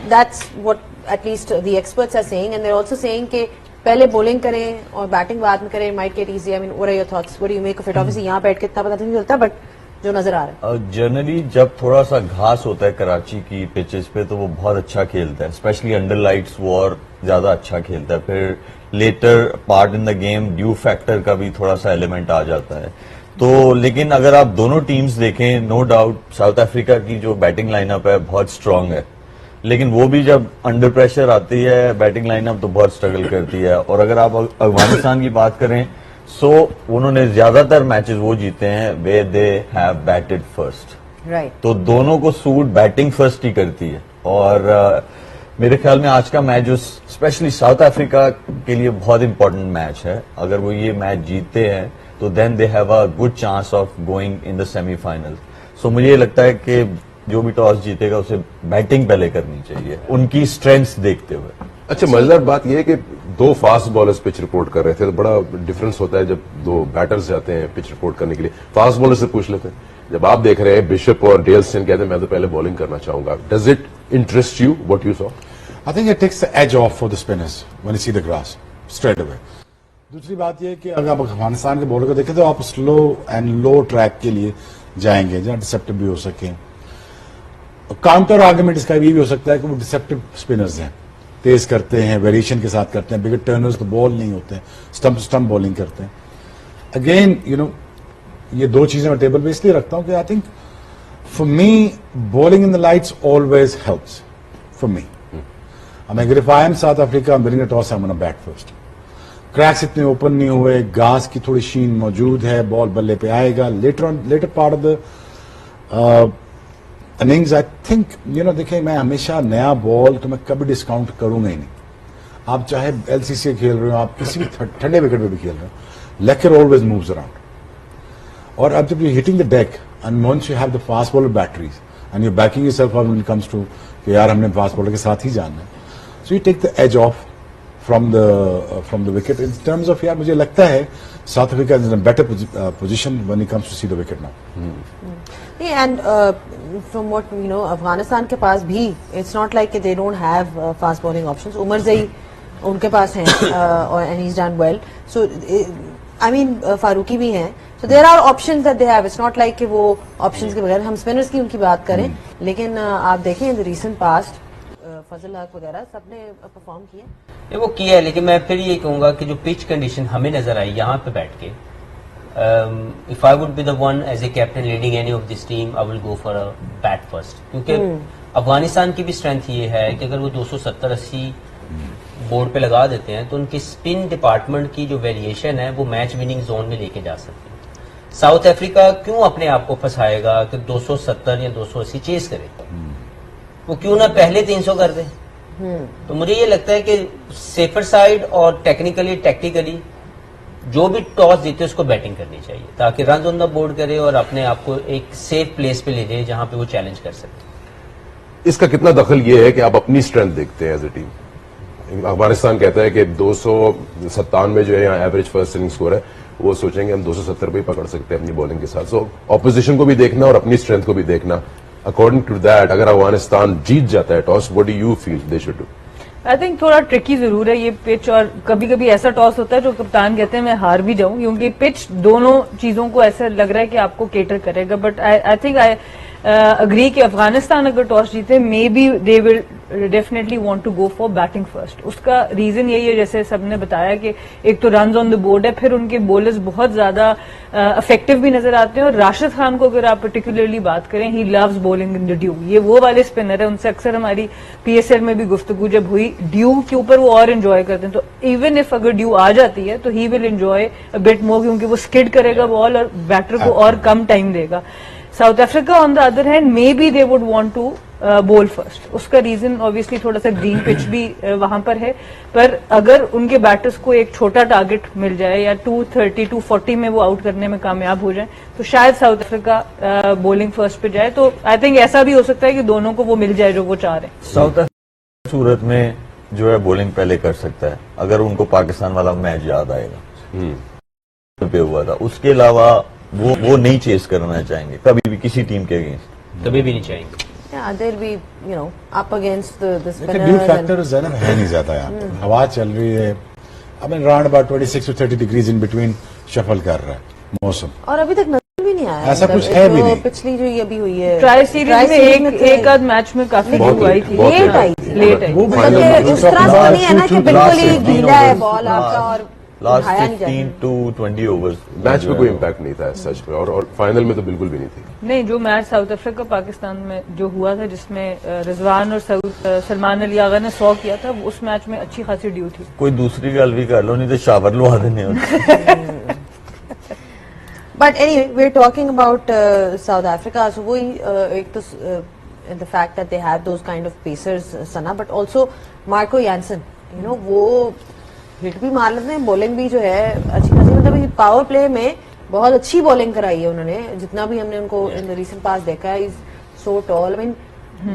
that's what at least the experts are saying, and they're also saying कि पहले bowling करें और batting बाद में करें, might get easy. I mean, what are your thoughts? What do you make of it? Obviously यहाँ बैठ के इतना पता नहीं चलता, but जो नजर आ रहा है। जनरली जब थोड़ा सा घास होता है कराची की पिचेस पे तो वो बहुत अच्छा खेलता है, स्पेशली अंडर लाइट्स वो और ज्यादा अच्छा खेलता है। फिर later part in the game due factor का भी थोड़ा सा एलिमेंट आ जाता है। तो लेकिन अगर आप दोनों टीम्स देखें, नो डाउट साउथ अफ्रीका की जो बैटिंग लाइनअप है बहुत स्ट्रांग है, लेकिन वो भी जब अंडर प्रेशर आती है बैटिंग लाइनअप तो बहुत स्ट्रगल करती है। और अगर आप अफगानिस्तान की बात करें सो उन्होंने ज्यादातर मैचेस वो जीते हैं where they have batted first, right. तो दोनों को सूट बैटिंग फर्स्ट ही करती है। और मेरे ख्याल में आज का मैच जो स्पेशली साउथ अफ्रीका के लिए बहुत इंपॉर्टेंट मैच है, अगर वो ये मैच जीतते हैं तो then they have a good chance of going in the semifinal. So मुझे ये लगता है कि जो भी टॉस जीतेगा उसे बैटिंग पहले करनी चाहिए उनकी स्ट्रेंथ्स देखते हुए। अच्छा, मजेदार बात यह है कि दो फास्ट बॉलर्स पिच रिपोर्ट कर रहे थे, तो बड़ा डिफरेंस होता है जब दो बैटर्स जाते हैं पिच रिपोर्ट करने के लिए। फास्ट बॉलर से पूछ लेते हैं, जब आप देख रहे हैं बिशप और डेल स्टेन कहते हैं मैं तो पहले बॉलिंग करना चाहूंगा, does it interest you what you saw? I think it takes the edge off for the spinners when you see the grass straight away. दूसरी बात यह है कि अगर आप अफगानिस्तान के बॉलर को देखें तो आप स्लो एंड लो ट्रैक के लिए जाएंगे जहां डिसेप्टिव भी हो सके। काउंटर आर्गुमेंट इसका भी हो सकता है कि वो डिसेप्टिव स्पिनर्स हैं, तेज करते हैं, वेरिएशन के साथ करते हैं, बिगर टर्नर्स तो बॉल नहीं होते हैं, स्टंप स्टंप बॉलिंग करते हैं। अगेन यू नो ये दो चीजें मैं टेबल पे इसलिए रखता हूं कि I think for me bowling in the lights always helps for me. if I am South Africa, I'm winning a toss, I'm going to bat first. Cracks इतने ओपन नहीं हुए, घास की थोड़ी शीन मौजूद है, बॉल बल्ले पे आएगा later part of the innings. I think you know देखिए मैं हमेशा नया बॉल तो मैं कभी डिस्काउंट करूंगा ही नहीं। आप चाहे एलसीसी खेल रहे हो, आप किसी भी ठंडे विकेट पे भी खेल रहे हो, लेकर ऑलवेज मूव्स अराउंड। और अब जब you hitting the deck and once you have the fast bowler batteries and you backing yourself up when it comes to कि यार हमने फास्ट बॉलर के साथ ही जाना है, so you take the edge off from the wicket in terms of यार मुझे लगता है South Africa is in a better position when it comes to see the wicket now. And from what you know, Afghanistan के पास भी it's not like they don't have fast bowling options. Umar ज़ई उनके पास हैं and he's done well. So I mean Farooqui भी हैं. So there are options that they have. It's not like कि वो options के बगैर हम spinners की उनकी बात करें, लेकिन आप देखें in the recent past फजल हक वगैरह सबने परफॉर्म किया। वो किया है, लेकिन मैं फिर ये कहूंगा कि जो पिच कंडीशन हमें नजर आई यहाँ पे बैठ के, if I would be the one as a captain leading any of this team I will go for a bat first, क्योंकि अफगानिस्तान की भी स्ट्रेंथ ये है कि अगर वो 270-80 बोर्ड पे लगा देते हैं तो उनकी स्पिन डिपार्टमेंट की जो वेरिएशन है वो मैच विनिंग जोन में लेके जा सकते हैं। साउथ अफ्रीका क्यों अपने आप को फंसाएगा कि 270 या 280 चेस करे, वो क्यों ना पहले 300 कर दे। तो मुझे ये लगता है कि सेफर साइड और टेक्निकली टैक्टिकली जो भी टॉस जीते उसको बैटिंग करनी चाहिए ताकि रन ऑन द बोर्ड करे और अपने आप को एक सेफ प्लेस पे ले जाए जहां पे वो चैलेंज कर सके। इसका कितना दखल ये है कि आप अपनी स्ट्रेंथ देखते हैं एज ए टीम? अफगानिस्तान कहता है कि 297 जो है यहाँ एवरेज फर्स्ट इनिंग स्कोर है, वो सोचेंगे हम 270 पे ही पकड़ सकते हैं अपनी बॉलिंग के साथ। सो ऑपोजिशन को भी देखना और अपनी स्ट्रेंथ को भी देखना। अकॉर्डिंग टू दैट अगर अफगानिस्तान जीत जाता है toss, what do you feel they should do? I think थोड़ा ट्रिकी जरूर है ये पिच, और कभी कभी ऐसा टॉस होता है जो कप्तान कहते हैं मैं हार भी जाऊं, क्योंकि पिच दोनों चीजों को ऐसा लग रहा है कि आपको केटर करेगा। But I think I agree कि अफगानिस्तान अगर टॉस जीते may be they will definitely want to go for batting first. उसका रीजन यही है जैसे सबने बताया कि एक तो रन ऑन द बोर्ड है, फिर उनके बॉलर्स बहुत ज्यादा इफेक्टिव भी नजर आते हैं। और राशिद खान को अगर आप पर्टिकुलरली बात करें, he loves bowling in the due, ये वो वाले स्पिनर है, उनसे अक्सर हमारी पीएसएल में भी गुफ्तगू जब हुई ड्यू के ऊपर वो और एंजॉय करते हैं। तो इवन इफ अगर ड्यू आ जाती है तो he will enjoy a bit more, क्योंकि वो स्किड करेगा बॉल और बैटर को और कम टाइम देगा। South Africa on the other hand may be they would want to bowl first. उसका रीजन ऑब्वियसली थोड़ा सा ग्रीन पिच भी वहां पर है, पर अगर उनके बैटर्स को एक छोटा टारगेट मिल जाए या 230-240 में वो आउट करने में कामयाब हो जाए तो शायद साउथ अफ्रीका बॉलिंग फर्स्ट पे जाए। तो आई थिंक ऐसा भी हो सकता है कि दोनों को वो मिल जाए जो वो चाह रहे हैं। साउथ अफ्रीका सूरत में जो है बॉलिंग पहले कर सकता है अगर उनको पाकिस्तान वाला मैच याद आएगा पे हुआ था। उसके अलावा वो नहीं चेस करना चाहेंगे कभी भी किसी टीम के अगेंस्ट, कभी भी नहीं चाहेंगे। Yeah, they'll be, you know, up against the due spinners. Factor Zainab है नहीं ज्यादा यहाँ पर, हवा चल रही है, अब round about 26 to 30 degrees in between shuffle कर रहा है मौसम। और अभी तक नजर भी नहीं आया ऐसा मतलब कुछ है भी जो नहीं। पिछली जो ये अभी हुई है ट्राई सीरीज में तो एक आध मैच में काफी बहुत धूप आई late, थी, बहुत लेट आई थी। लेट आई। वो मतलब Final कि उस तरह से नहीं है ना कि बिल्कुल ही गीला है बॉल आपका और लास्ट उठाया नहीं 15 जाए। to 20 ओवर्स मैच में कोई इम्पैक्ट नहीं था सच में, और फाइनल में तो बिल्कुल भी नहीं थी। नहीं, जो मैच साउथ अफ्रीका पाकिस्तान में जो हुआ था जिसमें रिजवान और सलमान अली आगा ने 100 किया था, उस मैच में अच्छी खासी ड्यू थी। कोई दूसरी गल भी कर लो, नहीं तो शावर लवा देने होते। But anyway, we're talking about South Africa. So वही एक तो the fact that they have those kind of pacers, Sana, but also Marco Jansen. You know, वो हिट भी मार लेते हैं, बॉलिंग भी जो है अच्छी खासी, मतलब पावर प्ले में बहुत अच्छी बॉलिंग कराई है उन्होंने, जितना भी हमने उनको इन द रीसेंट पास देखा है। Is so tall, I mean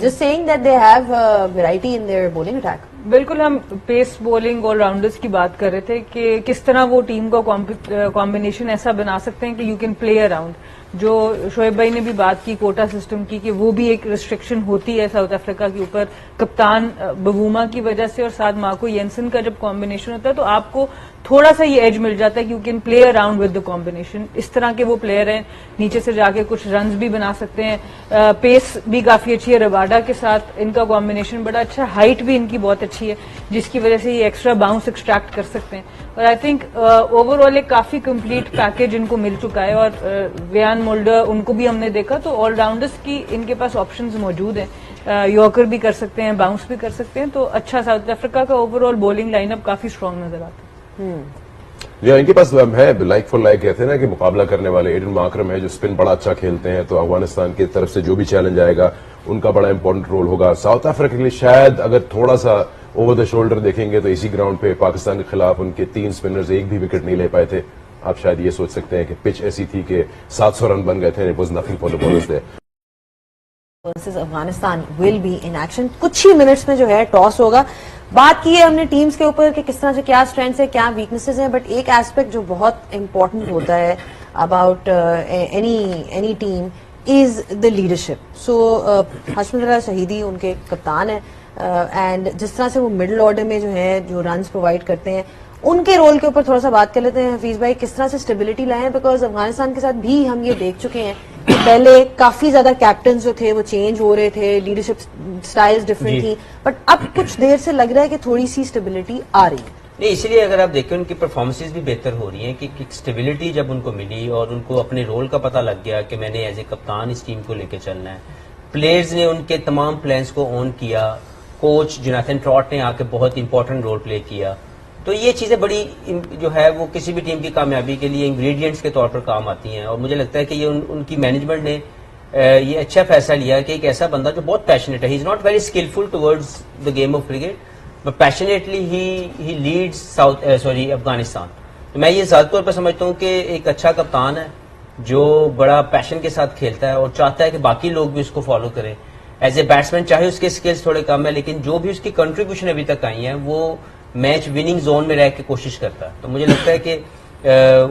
just saying that they have variety in their bowling attack. बिल्कुल, हम पेस बॉलिंग ऑलराउंडर्स की बात कर रहे थे कि किस तरह वो टीम का कॉम्बिनेशन ऐसा बना सकते हैं कि यू कैन प्ले अराउंड। जो शोएब भाई ने भी बात की कोटा सिस्टम की, कि वो भी एक रिस्ट्रिक्शन होती है साउथ अफ्रीका के ऊपर कप्तान बवूमा की वजह से, और साथ मार्को येंसन का जब कॉम्बिनेशन होता है तो आपको थोड़ा सा ये एज मिल जाता है कि you can play around with the combination. इस तरह के वो प्लेयर हैं, नीचे से जाके कुछ रन्स भी बना सकते हैं, पेस भी काफी अच्छी है, रबाडा के साथ इनका कॉम्बिनेशन बड़ा अच्छा, हाइट भी इनकी बहुत अच्छी है जिसकी वजह से ये एक्स्ट्रा बाउंस एक्सट्रैक्ट कर सकते हैं। और आई थिंक ओवरऑल एक काफी कंप्लीट पैकेज इनको मिल चुका है। और वियान मोल्डर, उनको भी हमने देखा, तो ऑलराउंडर्स की इनके पास ऑप्शंस मौजूद हैं, यॉर्कर भी कर सकते हैं, बाउंस भी कर सकते हैं। तो अच्छा, साउथ अफ्रीका का ओवरऑल बॉलिंग लाइनअप काफी स्ट्रांग नजर आता है। या इनके पास है लाइक फॉर लाइक, कहते हैं ना कि मुकाबला करने वाले एडन मार्करम है जो स्पिन बड़ा अच्छा खेलते हैं, तो अफगानिस्तान की तरफ से जो भी चैलेंज आएगा उनका बड़ा इंपॉर्टेंट रोल होगा। साउथ अफ्रीका के लिए शायद अगर थोड़ा सा ओवर द शोल्डर देखेंगे तो इसी ग्राउंड पे पाकिस्तान के खिलाफ उनके 3 स्पिनर्स एक भी विकेट नहीं ले पाए थे। आप शायद ये सोच सकते हैं कि पिच ऐसी थी कि 700 रन बन गए थे, it was nothing for the bowlers there. Versus Afghanistan will be in action. कुछ ही मिनट्स में जो है टॉस होगा। बात की है हमने टीम्स के ऊपर कि किस तरह से क्या स्ट्रेंथ्स है, क्या वीकनेसेस हैं, बट एक एस्पेक्ट जो बहुत इंपॉर्टेंट होता है about any team is the leadership. So Hashmat Shahidi उनके कप्तान है, एंड जिस तरह से वो मिडिल ऑर्डर में जो है जो रन्स प्रोवाइड करते हैं, उनके रोल के ऊपर थोड़ा सा बात कर लेते हैं। हफीज भाई, किस तरह से स्टेबिलिटी लाए हैं, बिकॉज अफगानिस्तान के साथ भी हम ये देख चुके हैं कि पहले काफी ज्यादा कैप्टन जो थे वो चेंज हो रहे थे, लीडरशिप स्टाइल्स डिफरेंट थी, बट अब कुछ देर से लग रहा है कि थोड़ी सी स्टेबिलिटी आ रही है। नहीं, इसलिए अगर आप देखें उनकी परफॉर्मेंसेज भी बेहतर हो रही हैं कि स्टेबिलिटी जब उनको मिली और उनको अपने रोल का पता लग गया कि मैंने एज ए कप्तान इस टीम को लेकर चलना है, प्लेयर्स ने उनके तमाम प्लान्स को ऑन किया, कोच जोनाथन ट्रॉट ने आके बहुत इंपॉर्टेंट रोल प्ले किया, तो ये चीजें बड़ी जो है वो किसी भी टीम की कामयाबी के लिए इंग्रेडिएंट्स के तौर पर काम आती हैं। और मुझे लगता है कि ये उनकी मैनेजमेंट ने ये अच्छा फैसला लिया कि एक ऐसा बंदा जो बहुत पैशनेट है, he is not very skilful towards the game of cricket, but passionately he leads Afghanistan. तो मैं ये ज्यादा तौर पर समझता हूँ कि एक अच्छा कप्तान है जो बड़ा पैशन के साथ खेलता है और चाहता है कि बाकी लोग भी उसको फॉलो करें। एज ए बैट्समैन चाहे उसके स्किल्स थोड़े कम है, लेकिन जो भी उसकी कंट्रीब्यूशन अभी तक आई है वो मैच विनिंग जोन में रह के कोशिश करता है। तो मुझे लगता है कि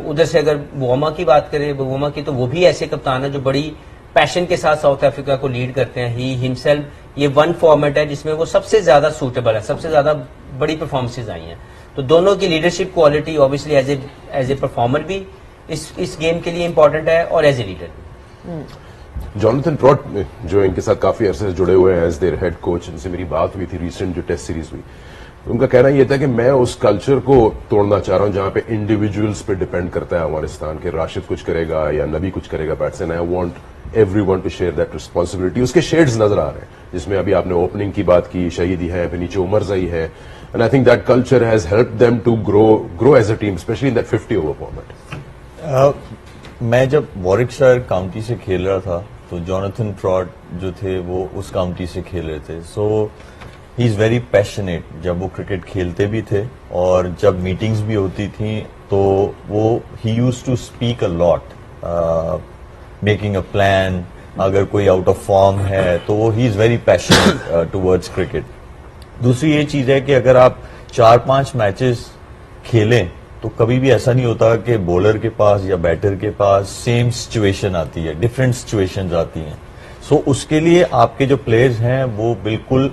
उधर से अगर बुआमा की बात करें, बुआमा की, तो वो भी ऐसे कप्तान है जो बड़ी पैशन के साथ साउथ अफ्रीका को लीड करते हैं। ही हिमसेल्फ, ये वन फॉर्मेट है जिसमें वो सबसे ज्यादा सूटेबल है, सबसे ज्यादा बड़ी परफॉर्मेंसेज आई हैं। तो दोनों की leadership quality obviously as a performer भी इस गेम के लिए इंपॉर्टेंट है और as a leader. Jonathan Trott जो इनके साथ काफी अरसे से जुड़े हुए हैं एज देयर हेड कोच, इनसे मेरी बात हुई थी रिसेंट जो टेस्ट सीरीज हुई, उनका कहना यह था कि मैं उस कल्चर को तोड़ना चाह रहा हूं जहां पे इंडिविजुअल्स पे डिपेंड करता है अफगानिस्तान के, राशिद कुछ करेगा या नबी कुछ करेगा batsman, I want everyone to share that responsibility. उसके शेड्स नजर आ रहे हैं जिसमें अभी आपने ओपनिंग की बात की, शहीदी है, फिर नीचे उमरजई है, and I think that culture has helped them to grow as a team, specially in that 50 over format. मैं जब वॉरिकशायर काउंटी से खेल रहा था तो जोनाथन ट्रॉट जो थे वो उस काउंटी से खेल रहे थे, सो ही इज वेरी पैशनेट जब वो क्रिकेट खेलते भी थे, और जब मीटिंग्स भी होती थी तो वो he used to speak a lot, making a plan. अगर कोई आउट ऑफ फॉर्म है तो वो he is very passionate towards cricket. दूसरी ये चीज है कि अगर आप 4-5 मैचेस खेलें तो कभी भी ऐसा नहीं होता कि बॉलर के पास या बैटर के पास सेम सिचुएशन आती है, डिफरेंट सिचुएशंस आती हैं। सो उसके लिए आपके जो प्लेयर्स हैं वो बिल्कुल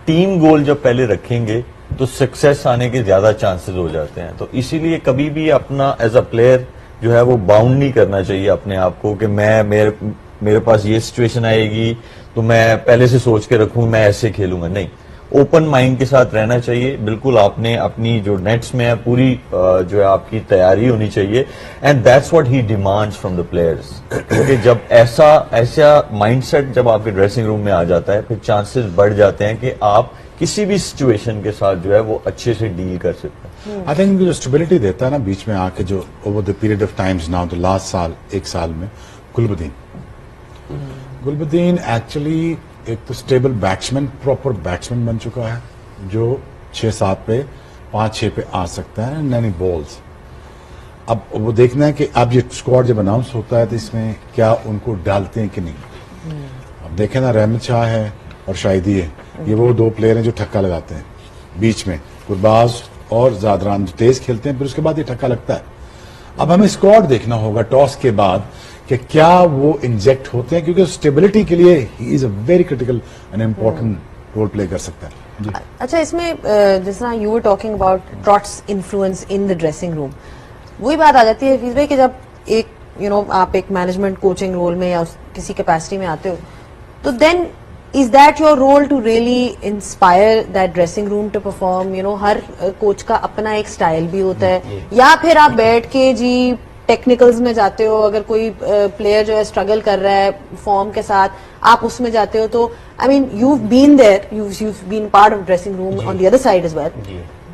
टीम गोल जब पहले रखेंगे तो सक्सेस आने के ज्यादा चांसेस हो जाते हैं। तो इसीलिए कभी भी अपना एज अ प्लेयर जो है वो बाउंड नहीं करना चाहिए अपने आप को कि मेरे पास ये सिचुएशन आएगी तो मैं पहले से सोच के रखूं मैं ऐसे खेलूंगा। नहीं, ओपन माइंड के साथ रहना चाहिए। बिल्कुल आपने अपनी जो नेट्स में है पूरी जो है आपकी तैयारी होनी चाहिए and that's what he demands from the players. क्योंकि जब ऐसा माइंडसेट जब आपके ड्रेसिंग रूम में आ जाता है फिर चांसेस बढ़ जाते हैं कि आप किसी भी सिचुएशन के साथ जो है वो अच्छे से डील कर सकते हैं। आई थिंक जो स्टेबिलिटी देता है ना बीच में आके, जो over the period of times now the last साल, एक साल में गुलबदीन एक्चुअली एक तो स्टेबल बैट्समैन, प्रॉपर बैट्समैन बन चुका है जो 6-7 पे 5-6 पे आ सकता है नैनी बॉल्स। अब वो देखना है कि अब ये स्क्वाड जब अनाउंस होता है तो इसमें क्या उनको डालते हैं कि नहीं। अब देखें ना, रहमत शाह है और शाहिदी है, ये वो 2 प्लेयर हैं जो ठक्का लगाते हैं बीच में, गुरबाज और जादरान जो तेज खेलते हैं, फिर उसके बाद ये ठक्का लगता है। अब हमें स्क्वाड देखना होगा टॉस के बाद कि क्या वो इंजेक्ट होते हैं, क्योंकि स्टेबिलिटी के लिए he is a very critical and important role play कर सकता है जी। अच्छा, इसमें जिस तरह you were talking about Trott's influence in the dressing room, वही बात आ जाती है हफीज भाई कि जब एक आप एक मैनेजमेंट कोचिंग रोल में या किसी कैपेसिटी में आते हो तो then is that your role to really inspire that dressing room to perform? Her coach का अपना एक स्टाइल भी होता है, या फिर आप बैठ के जी टेक्निकल्स में जाते हो, अगर कोई प्लेयर जो है स्ट्रगल कर रहा है फॉर्म के साथ, आप उसमें जाते हो। तो I mean you've been there, you've been part of dressing room on the other side as well.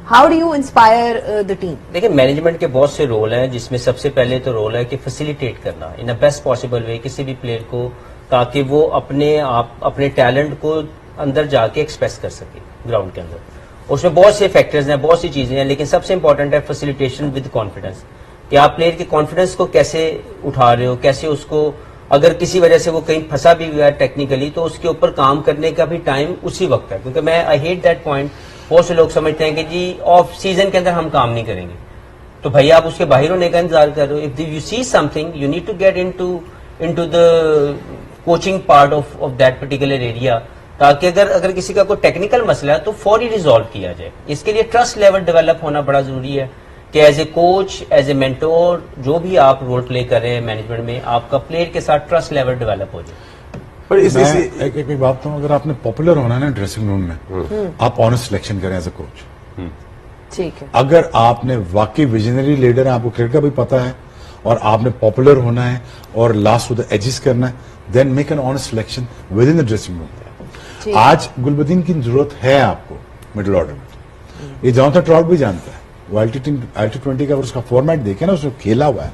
How do you inspire the team? देखिए, मैनेजमेंट के बहुत से रोल हैं जिसमें सबसे पहले तो रोल है कि फैसिलिटेट करना इन अ बेस्ट पॉसिबल वे किसी भी प्लेयर को, ताकि वो अपने टैलेंट को अंदर जाके एक्सप्रेस कर सके ग्राउंड के अंदर। उसमें बहुत से फैक्टर्स हैं, बहुत सी चीजें हैं, लेकिन सबसे इंपॉर्टेंट है फैसिलिटेशन विद कॉन्फिडेंस, कि आप प्लेयर के कॉन्फिडेंस को कैसे उठा रहे हो, कैसे उसको, अगर किसी वजह से वो कहीं फंसा भी हुआ है टेक्निकली तो उसके ऊपर काम करने का भी टाइम उसी वक्त है। क्योंकि मैं आई हेट दैट पॉइंट, बहुत से लोग समझते हैं कि जी ऑफ सीजन के अंदर हम काम नहीं करेंगे, तो भाई आप उसके बाहर होने का इंतजार कर रहे हो। If you see something you need to get into the coaching part of that particular area, ताकि अगर किसी का कोई टेक्निकल मसला है तो फौरी रिजॉल्व किया जाए। इसके लिए ट्रस्ट लेवल डेवलप होना बड़ा जरूरी है कि as a coach, as a mentor, जो भी आप रोल प्ले कर रहे हैं मैनेजमेंट में, आपका प्लेयर के साथ ट्रस्ट लेवल डेवलप हो जाए। पर मैं एक बात कहूं, अगर आपने पॉपुलर होना है ना ड्रेसिंग रूम में, आप ऑनेस्ट सिलेक्शन करें एज ए कोच। ठीक है, अगर आपने वाकई विजनरी लीडर है, आपको क्रिकेट का भी पता है और आपने पॉपुलर होना है और लास्ट टू द एजेस करना है, then make an honest selection within the dressing room. आज गुलबदीन की जरूरत है आपको मिडिल ऑर्डर में, ये जॉनथन ट्रॉट भी जानता है। वो LT20 का उसका फॉर्मेट देखे ना, उसने खेला हुआ है,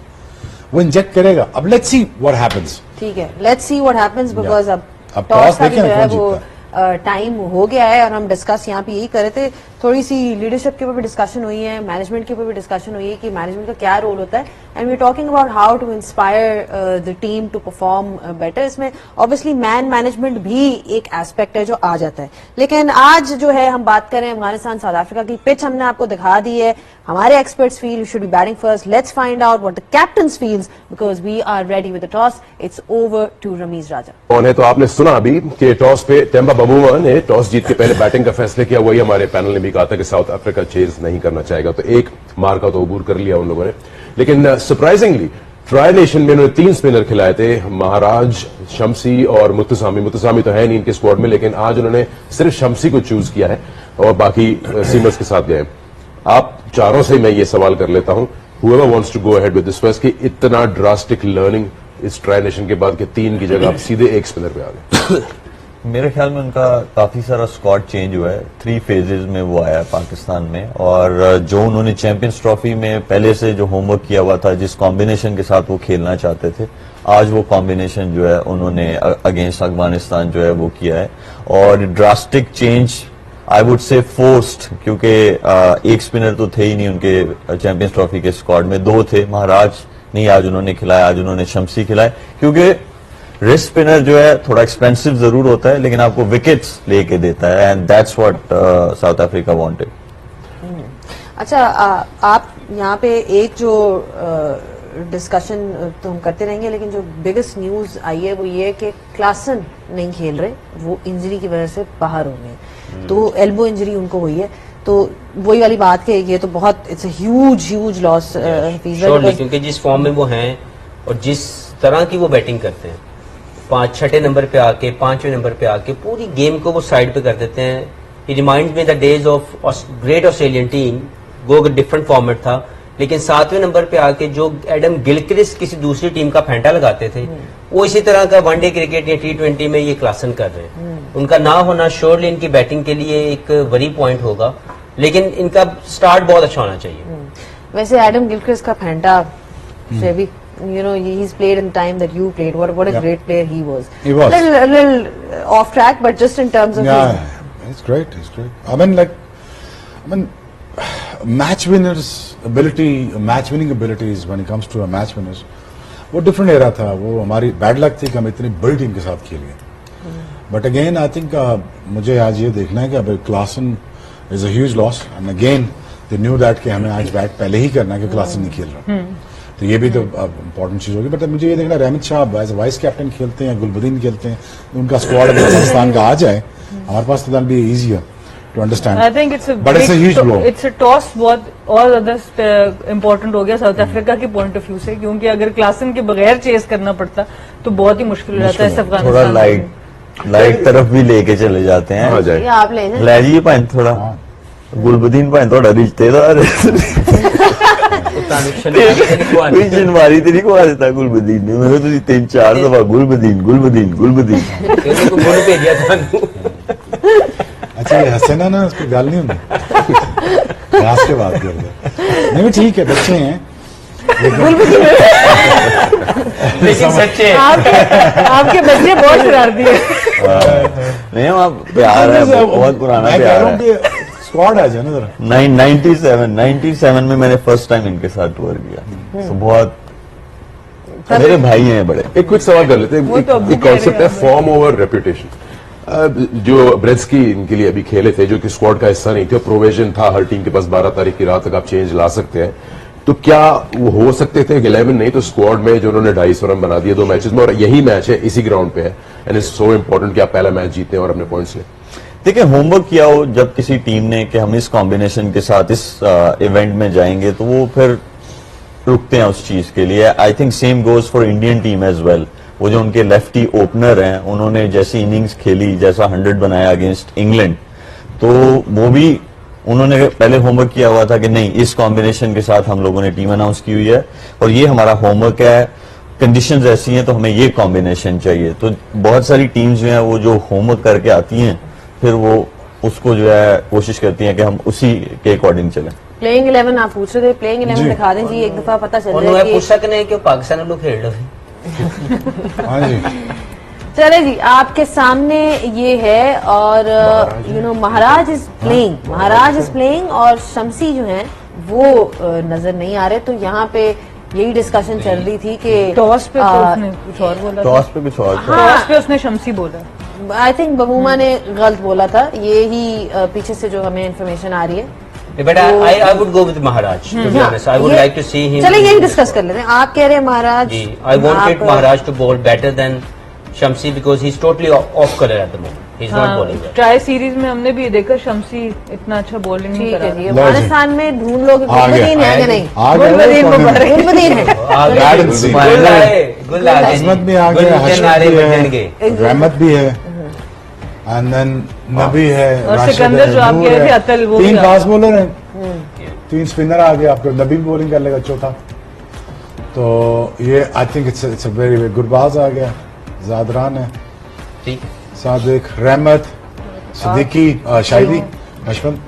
वो इंजेक्ट करेगा। अब लेट्स सी व्हाट हैपेंस। ठीक है, let's see what happens, because अब अब टॉस टॉस का भी जो देखें है कौन वो जीतता टाइम हो गया है और हम डिस्कस यहाँ पे यही कर रहे थे। थोड़ी सी लीडरशिप के ऊपर भी डिस्कशन हुई है, मैनेजमेंट के ऊपर भी डिस्कशन हुई है कि मैनेजमेंट का क्या रोल होता है, and we are talking about how to inspire the team to perform better. इसमें ऑब्वियसली मैन मैनेजमेंट भी एक एस्पेक्ट है जो आ जाता है। लेकिन आज जो है हम बात करें अफगानिस्तान साउथ अफ्रीका की, पिच हमने आपको दिखा दी है। हमारे experts feel you should be batting first. Let's find out what the captains feels, because we are ready with the toss. It's over to Ramiz Raja. कौन है? तो आपने सुना अभी कि टॉस पे टेम्बा बबूमा ने टॉस जीत के पहले बैटिंग का फैसला किया। वही हमारे पैनल ने भी कहा था कि साउथ अफ्रीका चेज नहीं करना चाहेगा, तो एक मार का तो अबूर कर लिया उन लोगों ने। लेकिन सरप्राइजिंगली ट्राई नेशन में उन्होंने 3 स्पिनर खिलाए थे, महाराज, शम्सी और मुत्तसामी। मुत्तसामी तो है नहीं इनके स्क्वाड में, लेकिन आज उन्होंने सिर्फ शम्सी को चूज किया है और बाकी सीमर्स के साथ गए। आप चारों से मैं ये सवाल कर लेता हूं, whoever wants to go ahead with this first, कि इतना ड्रास्टिक लर्निंग इस ट्राई नेशन के बाद कि 3 की जगह आप सीधे एक स्पिनर पे आ गए। मेरे ख्याल में उनका काफी सारा स्क्वाड चेंज हुआ है। 3 फेजेस में वो आया है पाकिस्तान में, और जो उन्होंने चैंपियंस ट्रॉफी में पहले से जो होमवर्क किया हुआ था, जिस कॉम्बिनेशन के साथ वो खेलना चाहते थे, आज वो कॉम्बिनेशन जो है उन्होंने अगेंस्ट अफगानिस्तान जो है वो किया है। और drastic change I would say forced, क्योंकि एक स्पिनर तो थे ही नहीं उनके चैंपियंस ट्रॉफी के स्क्वाड में, 2 थे। महाराज नहीं आज उन्होंने खिलाया, आज उन्होंने शम्सी खिलाया, क्योंकि रिस्ट स्पिनर जो है थोड़ा एक्सपेंसिव जरूर होता है लेकिन आपको विकेट्स लेके देता है, and that's what south Africa wanted. अच्छा, आप यहाँ पे एक जो डिस्कशन तो हम करते रहेंगे, लेकिन जो बिगेस्ट न्यूज आई है वो ये है कि क्लासन नहीं खेल रहे, वो इंजरी की वजह से बाहर हो गए। तो एल्बो इंजरी उनको हुई है, तो वही वाली बात कि ये तो बहुत it's a huge loss surely, क्योंकि जिस फॉर्म में वो हैं और जिस तरह की वो बैटिंग करते हैं, छठे नंबर पे आके, 5वें नंबर पे आके पूरी गेम को वो साइड पे कर देते हैं। He reminds me the days of great Australian team, वो डिफरेंट फॉर्मेट था, लेकिन 7वें नंबर पे आके जो एडम गिलक्रिस्ट किसी दूसरी टीम का फेंटा लगाते थे, वो इसी तरह का वनडे क्रिकेट या T20 में ये क्लासन कर रहे हैं। उनका ना होना श्योरली इनकी बैटिंग के लिए एक वरी पॉइंट होगा, लेकिन इनका स्टार्ट बहुत अच्छा होना चाहिए। वैसे एडम गिलक्रिस्ट का फेंटा से भी, you know, he's played in the time that you played. What a great player he was. He was. A little off track, but just in terms of Yeah, it's great. It's great. I mean, match winners ability, match winning abilities when it comes to a match winners, वो different era था। वो हमारी bad luck थी कि हम इतनी बड़ी team के साथ खेल गए। बट अगेन आई थिंक मुझे आज ये देखना है कि अब Klaasen is a huge loss, and again they knew that कि हमें आज बैट पहले ही करना है कि क्लासन नहीं खेल रहा। तो ये भी तो इम्पोर्टेंट चीज होगी। बट मुझे ये देखना, Rahmat Shah as vice captain खेलते हैं, गुलबदीन खेलते हैं, उनका स्क्वाड अगर पाकिस्तान का आ जाए हमारे पास, तो that be easier to understand. I think it's But it's a huge blow. It's a toss बहुत और ज्यादा इम्पोर्टेंट हो गया साउथ अफ्रीका के पॉइंट ऑफ व्यू से, क्योंकि अगर क्लासन के बगैर चेस करना पड़ता तो बहुत ही मुश्किल हो जाता है थोड़ा अफगानिस्तान। लाइट तरफ भी लेके चले जाते आ हैं। जाए ये आप लेना ਲੈ ਜੀ ਭਾਂ ਥੋੜਾ ਗੁਲਬਦੀਨ ਭਾਂ ਤੁਹਾਡਾ ਰਿਸ਼ਤੇਦਾਰ ਕੋਈ ਜਨਵਾਰੀ ਤੇ ਨਹੀਂ ਖਵਾ ਦਿੱਤਾ ਗੁਲਬਦੀਨ ਨੇ। ਮੈਂ ਕਿਹਾ ਤੁਸੀਂ 3-4 ਦਫਾ ਗੁਲਬਦੀਨ ਗੁਲਬਦੀਨ ਗੁਲਬਦੀਨ क्योंकि गुण भेजा था। अच्छा, ये हंसे ना उस पर गाल नहीं होती, रात के बात कर रहे। नहीं ठीक है, बच्चे हैं, लेकिन सच्चे आपके बच्चे बहुत शरारती है। नहीं आप प्यार है, बहुत पुराना प्यार है। स्क्वाड आ जाए ना जरा। 97 में मैंने फर्स्ट टाइम इनके साथ टूर किया, तो बहुत मेरे भाई हैं बड़े। एक क्विक सवाल कर लेते वो हैं। तो अभी एक कॉन्सेप्ट कह है रहे हैं। Form over reputation. जो ब्रेड्सकी इनके लिए अभी खेले थे, जो कि स्क्वाड का हिस्सा नहीं थे, प्रोविजन था हर टीम के पास 12 तारीख की रात तक आप चेंज ला सकते हैं, तो क्या वो हो सकते थे 11 नहीं तो स्क्वाड में जो उन्होंने 250 रन बना दिए 2 मैचेस में, और यही मैच है इसी ग्राउंड पे है, एंड इट्स सो इम्पोर्टेंट कि आप पहला मैच जीते और अपने पॉइंट्स लें। देखिए, होमवर्क किया हो जब किसी टीम ने कि हम इस कॉम्बिनेशन के साथ इस इवेंट में जाएंगे, तो वो फिर रुकते हैं उस चीज के लिए। I think same goes for Indian team as well. वो जो उनके लेफ्टी ओपनर हैं, उन्होंने जैसी इनिंग्स खेली, जैसा 100 बनाया अगेंस्ट इंग्लैंड, तो वो भी उन्होंने पहले होमवर्क किया हुआ था कि नहीं, इस कॉम्बिनेशन के साथ हम लोगों ने टीम अनाउंस की हुई है और ये हमारा होमवर्क है, कंडीशंस ऐसी हैं तो हमें ये कॉम्बिनेशन चाहिए। तो बहुत सारी टीम्स जो हैं वो जो होमवर्क करके आती हैं, फिर वो उसको जो है कोशिश करती हैं कि हम उसी के अकॉर्डिंग चलें। प्लेइंग 11 आप पूछ रहे थे, प्लेइंग 11 दिखा दें जी, एक दफा पता चल उन्होंने जाए पूछ कि सकते हैं कि पाकिस्तान लोग खेल रहे हैं। हाँ जी, चले जी, आपके सामने ये है, और you know Maharaj is playing, और शमसी जो हैं वो नजर नहीं आ रहे। तो यहाँ पे यही डिस्कशन चल रही थी कि टॉस पे तो उसने कुछ और बोला था। टॉस पे कुछ और था। टॉस पे उसने शमसी बोला। आई थिंक बहूमा ने गलत बोला था, ये ही पीछे से जो हमें इन्फॉर्मेशन आ रही है। But I would go with Maharaj. To be honest, I would like to see him. चले यही डिस्कस कर लेते हैं। आप कह रहे हैं महाराज, जी, I wanted Maharaj to bowl better than Shamsi because he's totally off color at the moment. He's not bowling well. Tri series में हमने भी देखा शमसी इतना अच्छा बॉलिंग नहीं ठीक करा। है जी, अफगानिस्तान में ढूंढ लोगे आ गया। गुलबदीन है कि नहीं? आ गया गुलबदीन वो मुबारक। गुलबदीन है, Bad and see. गुल आए, गुल आ गए। अजमत भी आ गुल गया, के हशरत नारे भी बजणगे। है, रहमत भी है, एंड देन नबी है, और राशिद सिकंदर है, जो आप नूर कह रहे थे, है। अतल, वो भी 3 आ फास्ट बॉलर हैं, 3 स्पिनर आ गए आपके, नबी भी बॉलिंग कर लेगा चौथा। तो ये I think it's a very Gurbaz आ गया, जादरान है, ठीक। Sadiq, Rahmat, Siddiqui, Shahidi, Ashfaq.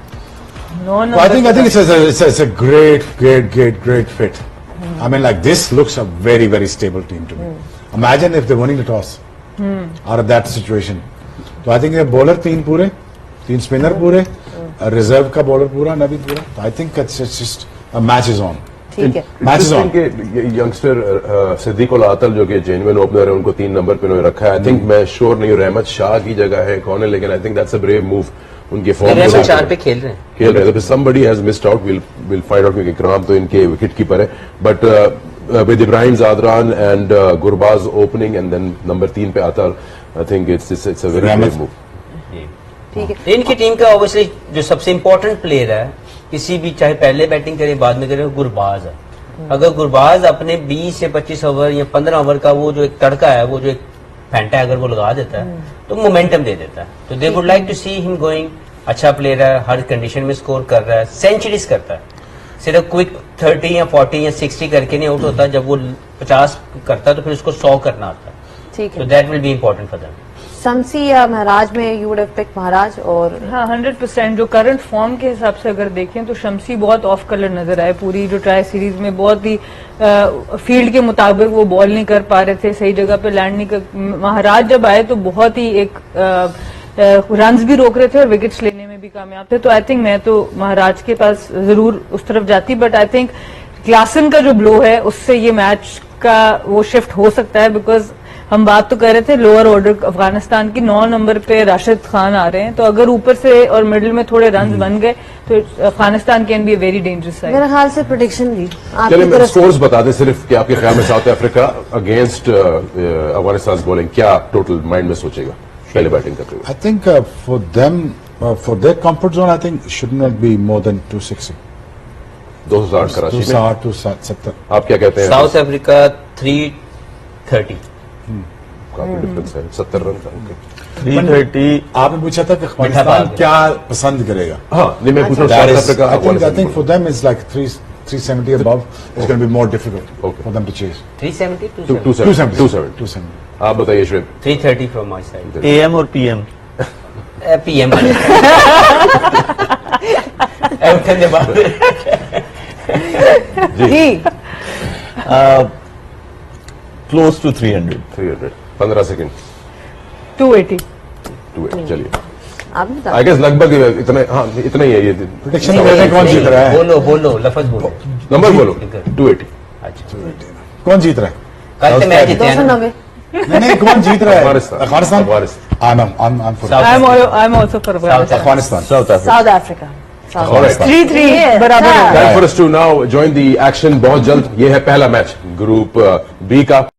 No I think it's a great fit. I mean, like this looks a very stable team to me. Imagine if they're winning the toss out of that situation. तो I think ये bowler 3 पूरे, 3 spinner पूरे, reserve का bowler पूरा, नबी पूरा। तो I think it's just a match is on. ठीक है। Match is on. Youngster Sediqullah Atal जो कि जेन्युइन ओपनर है, उनको 3 नंबर पे उन्होंने रखा है। आई थिंक मैं श्योर नहीं हूँ रहमत शाह की जगह है कौन है, लेकिन I think that's a brave move उनके फॉर्म रहमत 4 पे खेल रहे हैं। खेल रहे थे। Somebody has missed out, will find out, क्योंकि इकराम तो इनके विकेट कीपर है। But with Ibrahim Zadran and Gurbaz opening and then number 3 पे Atar, I think it's a very Rahmat. brave move. ठीक है इनकी टीम का ऑब्वियसली जो सबसे इंपॉर्टेंट प्लेयर है किसी भी चाहे पहले बैटिंग करे बाद में करे वो गुरबाज है। अगर गुरबाज अपने 20 से 25 ओवर या 15 ओवर का वो जो एक तड़का है वो जो एक फैंटा है अगर वो लगा देता है तो मोमेंटम दे देता है। तो they would like to see him going. अच्छा प्लेयर है, हर कंडीशन में स्कोर कर रहा है, सेंचुरीज करता है, सिर्फ क्विक 30 या 40 या 60 करके नहीं आउट होता। जब वो 50 करता है तो फिर उसको 100 करना आता है। ठीक तो है। That will be important for them. Shamsi या महराज में you would have picked Maharaj और हाँ 100%। जो करंट फॉर्म के हिसाब से अगर देखें तो शमसी बहुत ऑफ कलर नजर आए पूरी जो ट्राई सीरीज में। बहुत ही फील्ड के मुताबिक वो बॉल नहीं कर पा रहे थे, सही जगह पे लैंड नहीं कर। महाराज जब आए तो बहुत ही एक रन्स भी रोक रहे थे और विकेट्स लेने में भी कामयाब थे। तो आई थिंक मैं तो महाराज के पास जरूर उस तरफ जाती, बट आई थिंक क्लासन का जो ब्लो है उससे ये मैच का वो शिफ्ट हो सकता है। बिकॉज हम बात तो कर रहे थे लोअर ऑर्डर अफगानिस्तान की 9 नंबर पे राशिद खान आ रहे हैं, तो अगर ऊपर से और मिडिल में थोड़े रन्स बन गए तो Afghanistan can be a very dangerous side. मेरे ख्याल से प्रेडिक्शन दी चलिए आपकी मैं तरफ से। स्कोर्स बता दें सिर्फ कि आपके ख्याल में south Africa against Afghanistan bowling क्या टोटल माइंड में सोचेगा पहले बैटिंग करते हुए? I think for them, for their comfort zone, I think should not be more than 260. 260 Karachi में 260, 270. आप क्या कहते हैं? South Africa 330। काफी डिफरेंस है 70 रन का। Okay. 330 आपने पूछा था कि मीठा अफगानिस्तान पाल। क्या पसंद करेगा? हाँ नहीं मैं पूछ रहा हूँ That south is- Africa I think for them it's like 370 above. It's going to be more difficult Okay. for them to chase. 370 270 270 270. आप बताइए श्रेब। 330 फ्रॉम माय साइड। AM और PM पीएम उठने के बाद जी close to 300 300 15 सेकंड 280। 2 चलिए आपने बता I guess लगभग इतना हाँ इतना ही है ये Prediction में वैसे कौन जीत रहा है? बोलो बोलो लफज बोलो। नंबर बोलो 280 अच्छा कौन जीत रहा है? कल से मैच जीते हैं ना। 290 नहीं कौन जीत रहा है? Afghanistan. Afghanistan. Afghanistan. I'm for South I'm also for Afghanistan। Afghanistan. South Africa south Africa All right. 3-3 बराबर हो गया। Time for us to now join the action बहुत जल्द। ये है पहला मैच ग्रुप बी का।